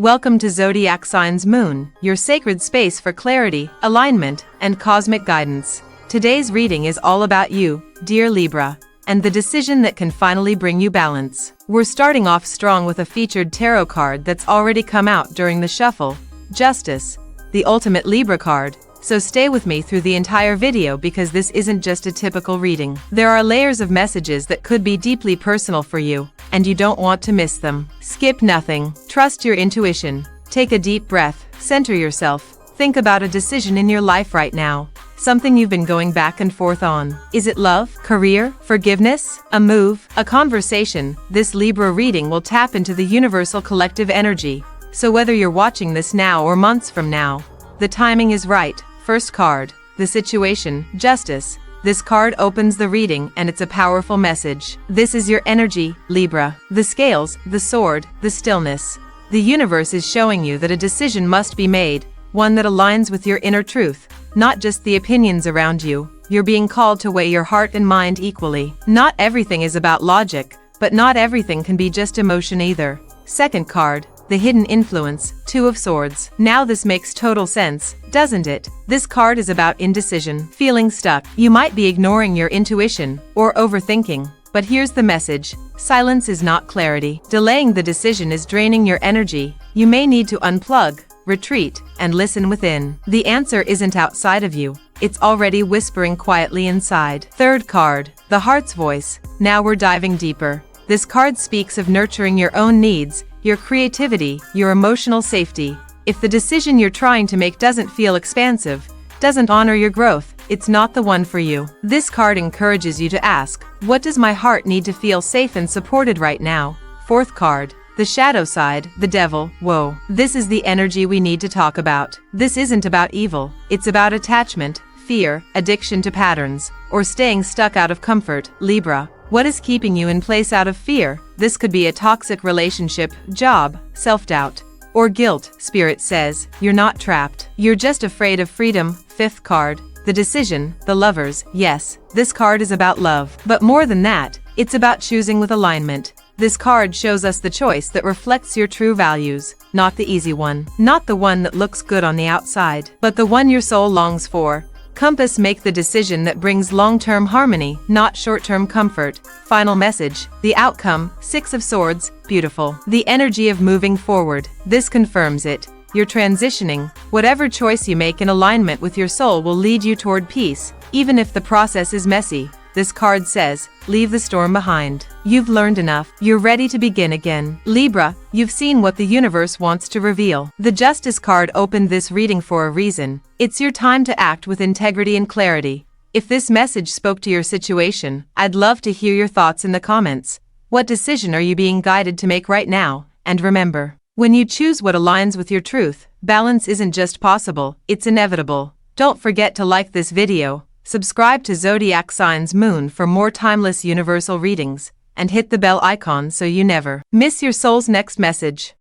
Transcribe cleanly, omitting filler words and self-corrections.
Welcome to Zodiac Signs Moon, your sacred space for clarity, alignment, and cosmic guidance. Today's reading is all about you, dear Libra, and the decision that can finally bring you balance. We're starting off strong with a featured tarot card that's already come out during the shuffle, Justice, the ultimate Libra card. So stay with me through the entire video because this isn't just a typical reading. There are layers of messages that could be deeply personal for you, and you don't want to miss them. Skip nothing. Trust your intuition. Take a deep breath. Center yourself. Think about a decision in your life right now. Something you've been going back and forth on. Is it love, career, forgiveness, a move, a conversation? This Libra reading will tap into the universal collective energy. So whether you're watching this now or months from now, the timing is right. First card, the situation, Justice. This card opens the reading and it's a powerful message. This is your energy, Libra. The scales, the sword, the stillness. The universe is showing you that a decision must be made, one that aligns with your inner truth, not just the opinions around you. You're being called to weigh your heart and mind equally. Not everything is about logic, but not everything can be just emotion either. Second card, the hidden influence, Two of Swords. Now this makes total sense, doesn't it? This card is about indecision, feeling stuck. You might be ignoring your intuition or overthinking, but here's the message. Silence is not clarity. Delaying the decision is draining your energy. You may need to unplug, retreat, and listen within. The answer isn't outside of you. It's already whispering quietly inside. Third card, the Heart's Voice. Now we're diving deeper. This card speaks of nurturing your own needs, your creativity, your emotional safety. If the decision you're trying to make doesn't feel expansive, doesn't honor your growth, it's not the one for you. This card encourages you to ask, what does my heart need to feel safe and supported right now? Fourth card, the shadow side, the devil. Whoa. This is the energy we need to talk about. This isn't about evil, it's about attachment, fear, addiction to patterns, or staying stuck out of comfort. Libra. What is keeping you in place out of fear? This could be a toxic relationship, job, self-doubt, or guilt. Spirit says, you're not trapped. You're just afraid of freedom. Fifth card, the decision, the Lovers. Yes, this card is about love. But more than that, it's about choosing with alignment. This card shows us the choice that reflects your true values, not the easy one. Not the one that looks good on the outside, but the one your soul longs for. Compass, make the decision that brings long-term harmony, not short-term comfort. Final message, the outcome, Six of Swords, beautiful. The energy of moving forward. This confirms it. You're transitioning. Whatever choice you make in alignment with your soul will lead you toward peace, even if the process is messy. This card says, leave the storm behind. You've learned enough. You're ready to begin again. Libra, you've seen what the universe wants to reveal. The Justice card opened this reading for a reason. It's your time to act with integrity and clarity. If this message spoke to your situation, I'd love to hear your thoughts in the comments. What decision are you being guided to make right now? And remember, when you choose what aligns with your truth, balance isn't just possible, it's inevitable. Don't forget to like this video, subscribe to Zodiac Signs Moon for more timeless universal readings, and hit the bell icon so you never miss your soul's next message.